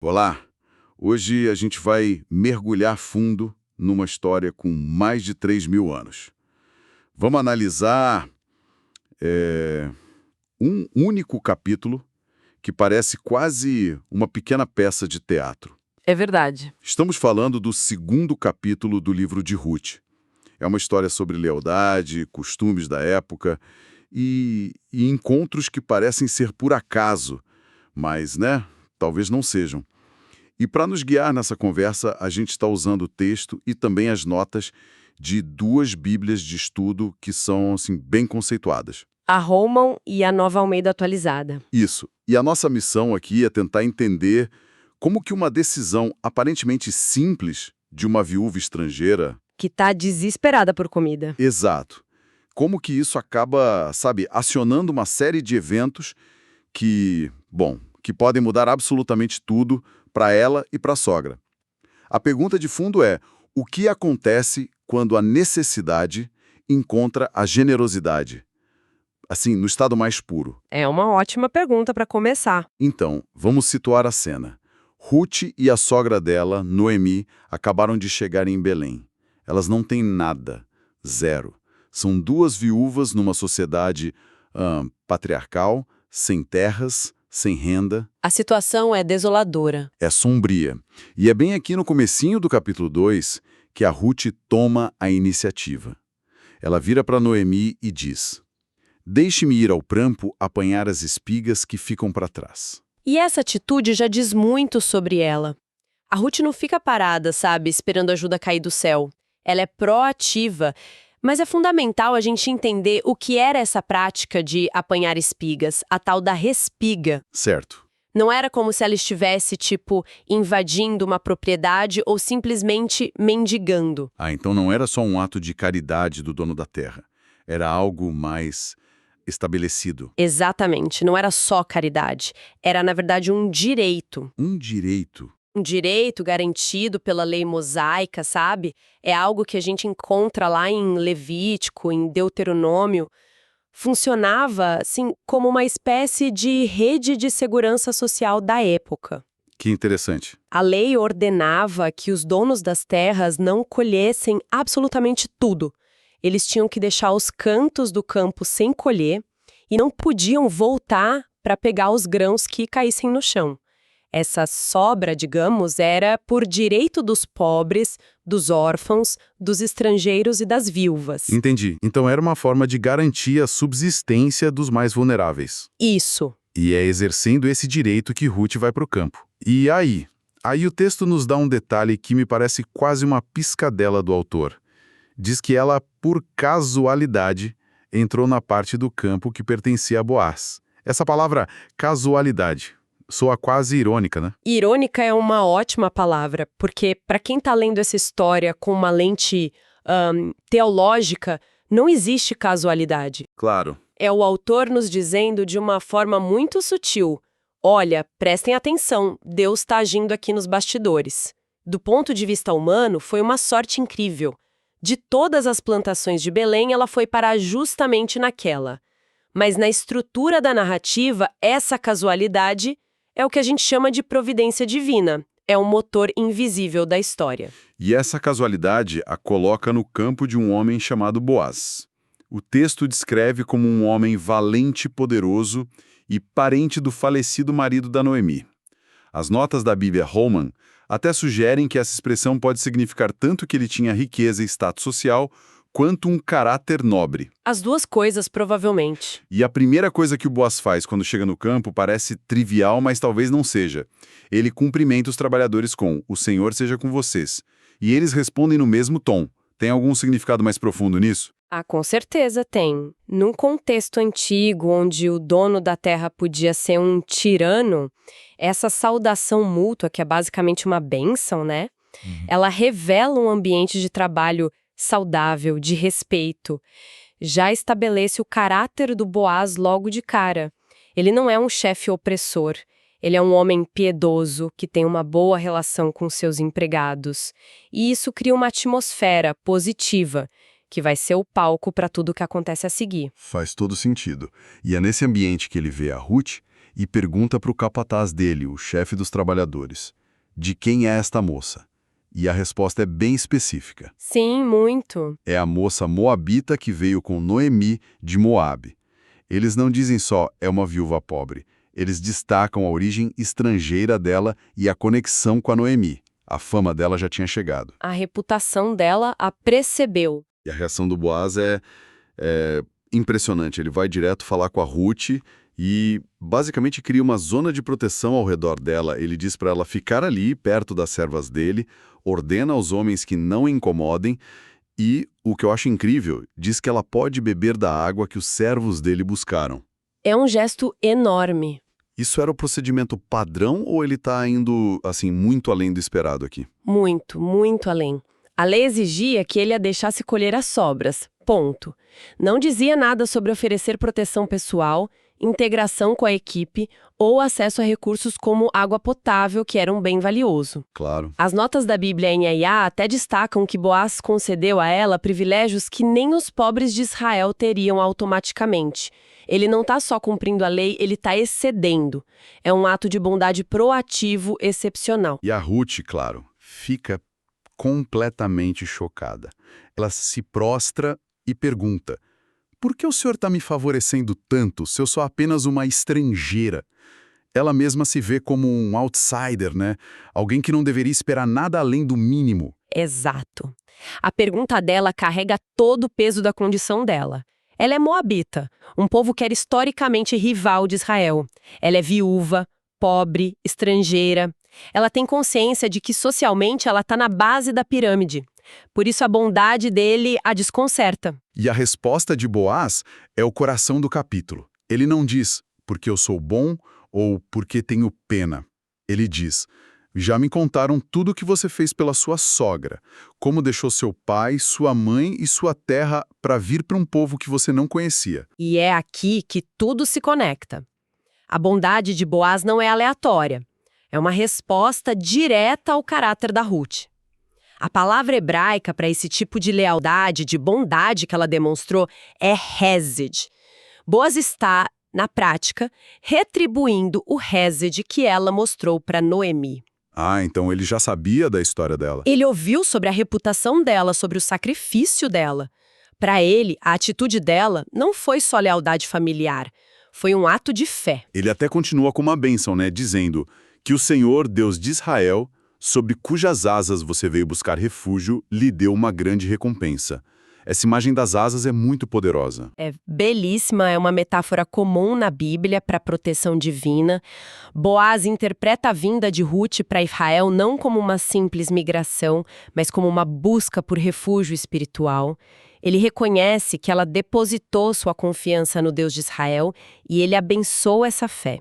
Olá! Hoje a gente vai mergulhar fundo numa história com mais de 3.000 anos. Vamos analisar um único capítulo que parece quase uma pequena peça de teatro. É verdade. Estamos falando do segundo capítulo do livro de Ruth. É uma história sobre lealdade, costumes da época e encontros que parecem ser por acaso, mas, talvez não sejam. E para nos guiar nessa conversa, a gente está usando o texto e também as notas de duas bíblias de estudo que são, assim, bem conceituadas. A Holman e a Nova Almeida atualizada. Isso. E a nossa missão aqui é tentar entender como que uma decisão aparentemente simples de uma viúva estrangeira... Que está desesperada por comida. Exato. Como que isso acaba, acionando uma série de eventos que podem mudar absolutamente tudo para ela e para a sogra. A pergunta de fundo é: o que acontece quando a necessidade encontra a generosidade? Assim, no estado mais puro. É uma ótima pergunta para começar. Então, vamos situar a cena. Ruth e a sogra dela, Noemi, acabaram de chegar em Belém. Elas não têm nada. Zero. São duas viúvas numa sociedade patriarcal, sem terras, sem renda. A situação é desoladora. É sombria. E é bem aqui no comecinho do capítulo 2 que a Ruth toma a iniciativa. Ela vira para Noemi e diz: "Deixe-me ir ao prampo apanhar as espigas que ficam para trás." E essa atitude já diz muito sobre ela. A Ruth não fica parada, esperando ajuda cair do céu. Ela é proativa. Mas é fundamental a gente entender o que era essa prática de apanhar espigas, a tal da respiga. Certo. Não era como se ela estivesse, invadindo uma propriedade ou simplesmente mendigando. Então não era só um ato de caridade do dono da terra. Era algo mais estabelecido. Exatamente, não era só caridade. Era, na verdade, um direito. Um direito. Um direito garantido pela lei mosaica, É algo que a gente encontra lá em Levítico, em Deuteronômio. Funcionava, como uma espécie de rede de segurança social da época. Que interessante. A lei ordenava que os donos das terras não colhessem absolutamente tudo. Eles tinham que deixar os cantos do campo sem colher e não podiam voltar para pegar os grãos que caíssem no chão. Essa sobra, digamos, era por direito dos pobres, dos órfãos, dos estrangeiros e das viúvas. Entendi. Então era uma forma de garantir a subsistência dos mais vulneráveis. Isso. E é exercendo esse direito que Ruth vai para o campo. E aí? Aí o texto nos dá um detalhe que me parece quase uma piscadela do autor. Diz que ela, por casualidade, entrou na parte do campo que pertencia a Boaz. Essa palavra casualidade soa quase irônica, né? Irônica é uma ótima palavra, porque para quem está lendo essa história com uma lente teológica, não existe casualidade. Claro. É o autor nos dizendo de uma forma muito sutil: olha, prestem atenção, Deus está agindo aqui nos bastidores. Do ponto de vista humano, foi uma sorte incrível. De todas as plantações de Belém, ela foi parar justamente naquela. Mas na estrutura da narrativa, essa casualidade é o que a gente chama de providência divina. É o motor invisível da história. E essa casualidade a coloca no campo de um homem chamado Boaz. O texto descreve como um homem valente e poderoso e parente do falecido marido da Noemi. As notas da Bíblia Holman até sugerem que essa expressão pode significar tanto que ele tinha riqueza e status social, quanto um caráter nobre. As duas coisas, provavelmente. E a primeira coisa que o Boaz faz quando chega no campo parece trivial, mas talvez não seja. Ele cumprimenta os trabalhadores com: "O Senhor seja com vocês." E eles respondem no mesmo tom. Tem algum significado mais profundo nisso? Ah, com certeza tem. Num contexto antigo, onde o dono da terra podia ser um tirano, essa saudação mútua, que é basicamente uma bênção, Ela revela um ambiente de trabalho saudável, de respeito. Já estabelece o caráter do Boaz logo de cara. Ele não é um chefe opressor. Ele é um homem piedoso, que tem uma boa relação com seus empregados. E isso cria uma atmosfera positiva, que vai ser o palco para tudo o que acontece a seguir. Faz todo sentido. E é nesse ambiente que ele vê a Ruth e pergunta para o capataz dele, o chefe dos trabalhadores, de quem é esta moça. E a resposta é bem específica. Sim, muito. É a moça moabita que veio com Noemi de Moabe. Eles não dizem só é uma viúva pobre. Eles destacam a origem estrangeira dela e a conexão com a Noemi. A fama dela já tinha chegado. A reputação dela a precebeu. E a reação do Boaz é impressionante. Ele vai direto falar com a Ruth e basicamente cria uma zona de proteção ao redor dela. Ele diz para ela ficar ali, perto das servas dele, ordena aos homens que não a incomodem e, o que eu acho incrível, diz que ela pode beber da água que os servos dele buscaram. É um gesto enorme. Isso era o procedimento padrão ou ele está indo, assim, muito além do esperado aqui? Muito, muito além. A lei exigia que ele a deixasse colher as sobras. Ponto. Não dizia nada sobre oferecer proteção pessoal, integração com a equipe ou acesso a recursos como água potável, que era um bem valioso. Claro. As notas da Bíblia em Nhaiá até destacam que Boaz concedeu a ela privilégios que nem os pobres de Israel teriam automaticamente. Ele não está só cumprindo a lei, ele está excedendo. É um ato de bondade proativo excepcional. E a Ruth, claro, fica completamente chocada. Ela se prostra e pergunta: por que o senhor está me favorecendo tanto se eu sou apenas uma estrangeira? Ela mesma se vê como um outsider, né? Alguém que não deveria esperar nada além do mínimo. Exato. A pergunta dela carrega todo o peso da condição dela. Ela é moabita, um povo que era historicamente rival de Israel. Ela é viúva, pobre, estrangeira. Ela tem consciência de que socialmente ela está na base da pirâmide. Por isso a bondade dele a desconcerta. E a resposta de Boaz é o coração do capítulo. Ele não diz, porque eu sou bom ou porque tenho pena. Ele diz, já me contaram tudo o que você fez pela sua sogra, como deixou seu pai, sua mãe e sua terra para vir para um povo que você não conhecia. E é aqui que tudo se conecta. A bondade de Boaz não é aleatória. É uma resposta direta ao caráter da Ruth. A palavra hebraica para esse tipo de lealdade, de bondade que ela demonstrou é hesed. Boaz está, na prática, retribuindo o hesed que ela mostrou para Noemi. Ah, então ele já sabia da história dela. Ele ouviu sobre a reputação dela, sobre o sacrifício dela. Para ele, a atitude dela não foi só lealdade familiar, foi um ato de fé. Ele até continua com uma bênção, né? Dizendo que o Senhor, Deus de Israel, sob cujas asas você veio buscar refúgio, lhe deu uma grande recompensa. Essa imagem das asas é muito poderosa. É belíssima, é uma metáfora comum na Bíblia para a proteção divina. Boaz interpreta a vinda de Ruth para Israel não como uma simples migração, mas como uma busca por refúgio espiritual. Ele reconhece que ela depositou sua confiança no Deus de Israel e ele abençoa essa fé.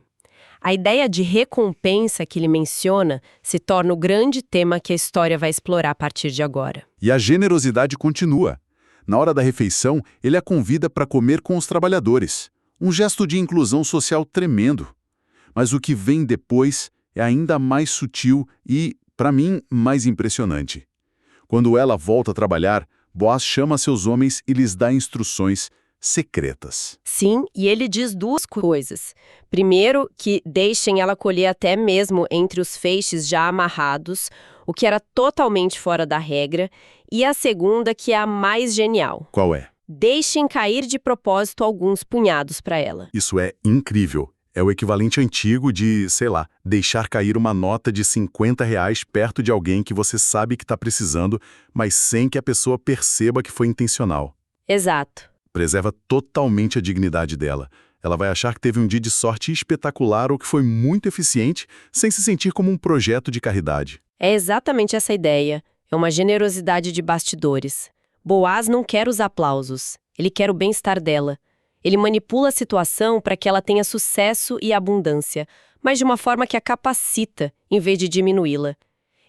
A ideia de recompensa que ele menciona se torna o grande tema que a história vai explorar a partir de agora. E a generosidade continua. Na hora da refeição, ele a convida para comer com os trabalhadores. Um gesto de inclusão social tremendo. Mas o que vem depois é ainda mais sutil e, para mim, mais impressionante. Quando ela volta a trabalhar, Boaz chama seus homens e lhes dá instruções secretas. Sim, e ele diz duas coisas. Primeiro, que deixem ela colher até mesmo entre os feixes já amarrados, o que era totalmente fora da regra. E a segunda, que é a mais genial. Qual é? Deixem cair de propósito alguns punhados para ela. Isso é incrível. É o equivalente antigo de, sei lá, deixar cair uma nota de R$50 perto de alguém que você sabe que está precisando, mas sem que a pessoa perceba que foi intencional. Exato. Preserva totalmente a dignidade dela. Ela vai achar que teve um dia de sorte espetacular ou que foi muito eficiente, sem se sentir como um projeto de caridade. É exatamente essa ideia. É uma generosidade de bastidores. Boaz não quer os aplausos. Ele quer o bem-estar dela. Ele manipula a situação para que ela tenha sucesso e abundância, mas de uma forma que a capacita, em vez de diminuí-la.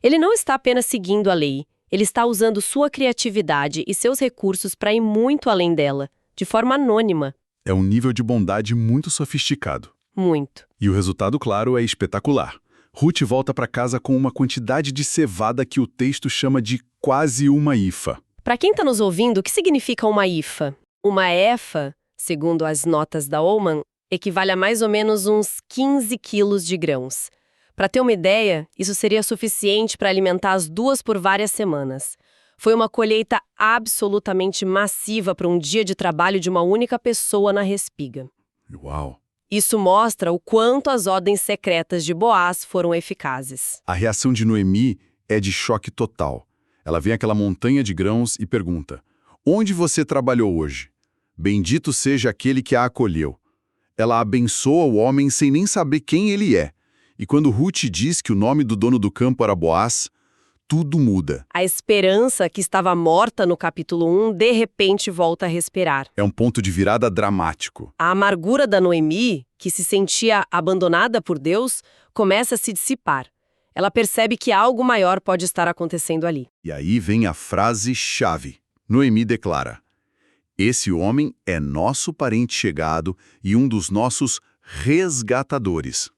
Ele não está apenas seguindo a lei. Ele está usando sua criatividade e seus recursos para ir muito além dela, de forma anônima. É um nível de bondade muito sofisticado. Muito. E o resultado, claro, é espetacular. Ruth volta para casa com uma quantidade de cevada que o texto chama de quase uma ifa. Para quem está nos ouvindo, o que significa uma ifa? Uma efa, segundo as notas da Oman, equivale a mais ou menos uns 15 quilos de grãos. Para ter uma ideia, isso seria suficiente para alimentar as duas por várias semanas. Foi uma colheita absolutamente massiva para um dia de trabalho de uma única pessoa na Respiga. Uau! Isso mostra o quanto as ordens secretas de Boaz foram eficazes. A reação de Noemi é de choque total. Ela vê aquela montanha de grãos e pergunta: onde você trabalhou hoje? Bendito seja aquele que a acolheu. Ela abençoa o homem sem nem saber quem ele é. E quando Ruth diz que o nome do dono do campo era Boaz, tudo muda. A esperança que estava morta no capítulo 1, de repente volta a respirar. É um ponto de virada dramático. A amargura da Noemi, que se sentia abandonada por Deus, começa a se dissipar. Ela percebe que algo maior pode estar acontecendo ali. E aí vem a frase-chave. Noemi declara: esse homem é nosso parente chegado e um dos nossos resgatadores.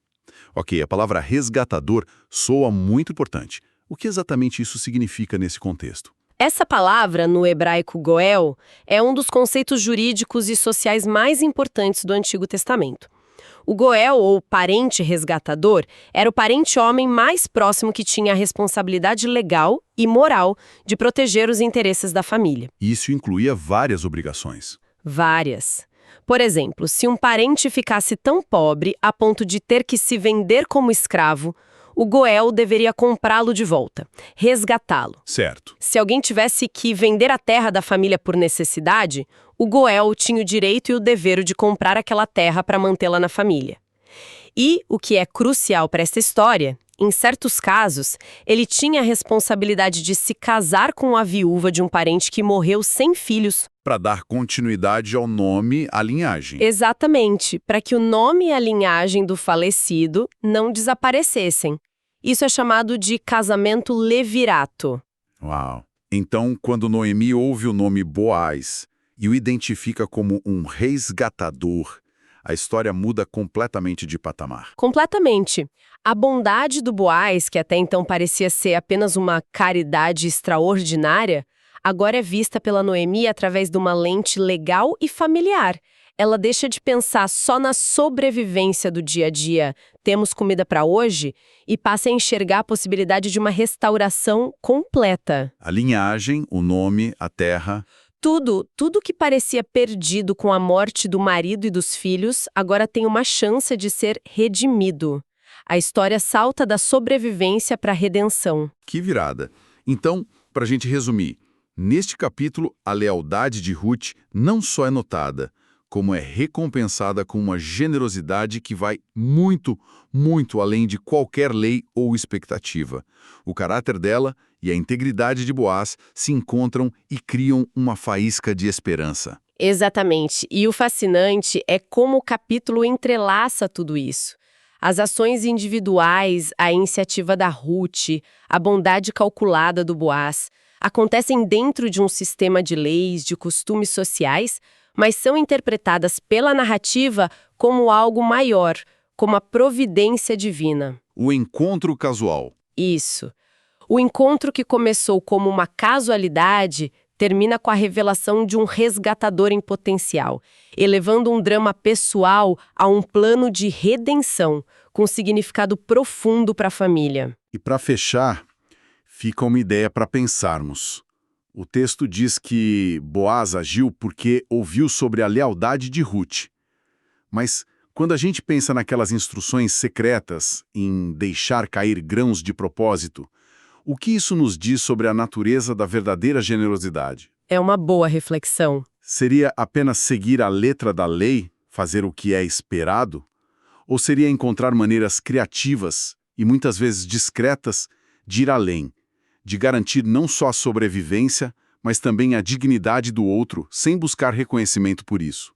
Ok, a palavra resgatador soa muito importante. O que exatamente isso significa nesse contexto? Essa palavra, no hebraico goel, é um dos conceitos jurídicos e sociais mais importantes do Antigo Testamento. O goel, ou parente resgatador, era o parente homem mais próximo que tinha a responsabilidade legal e moral de proteger os interesses da família. Isso incluía várias obrigações. Várias. Por exemplo, se um parente ficasse tão pobre a ponto de ter que se vender como escravo, o goel deveria comprá-lo de volta, resgatá-lo. Certo. Se alguém tivesse que vender a terra da família por necessidade, o goel tinha o direito e o dever de comprar aquela terra para mantê-la na família. E, o que é crucial para essa história, em certos casos, ele tinha a responsabilidade de se casar com a viúva de um parente que morreu sem filhos. Para dar continuidade ao nome, à linhagem. Exatamente, para que o nome e a linhagem do falecido não desaparecessem. Isso é chamado de casamento levirato. Uau! Então, quando Noemi ouve o nome Boaz e o identifica como um resgatador, a história muda completamente de patamar. Completamente. A bondade do Boaz, que até então parecia ser apenas uma caridade extraordinária, agora é vista pela Noemi através de uma lente legal e familiar. Ela deixa de pensar só na sobrevivência do dia a dia, temos comida para hoje, e passa a enxergar a possibilidade de uma restauração completa. A linhagem, o nome, a terra. Tudo que parecia perdido com a morte do marido e dos filhos, agora tem uma chance de ser redimido. A história salta da sobrevivência para a redenção. Que virada! Então, para a gente resumir, neste capítulo, a lealdade de Ruth não só é notada, como é recompensada com uma generosidade que vai muito, muito além de qualquer lei ou expectativa. O caráter dela e a integridade de Boaz se encontram e criam uma faísca de esperança. Exatamente. E o fascinante é como o capítulo entrelaça tudo isso. As ações individuais, a iniciativa da Ruth, a bondade calculada do Boaz, acontecem dentro de um sistema de leis, de costumes sociais, mas são interpretadas pela narrativa como algo maior, como a providência divina. O encontro casual. Isso. O encontro que começou como uma casualidade termina com a revelação de um resgatador em potencial, elevando um drama pessoal a um plano de redenção, com significado profundo para a família. E para fechar, fica uma ideia para pensarmos. O texto diz que Boaz agiu porque ouviu sobre a lealdade de Ruth. Mas quando a gente pensa naquelas instruções secretas em deixar cair grãos de propósito, o que isso nos diz sobre a natureza da verdadeira generosidade? É uma boa reflexão. Seria apenas seguir a letra da lei, fazer o que é esperado? Ou seria encontrar maneiras criativas e muitas vezes discretas de ir além, de garantir não só a sobrevivência, mas também a dignidade do outro, sem buscar reconhecimento por isso?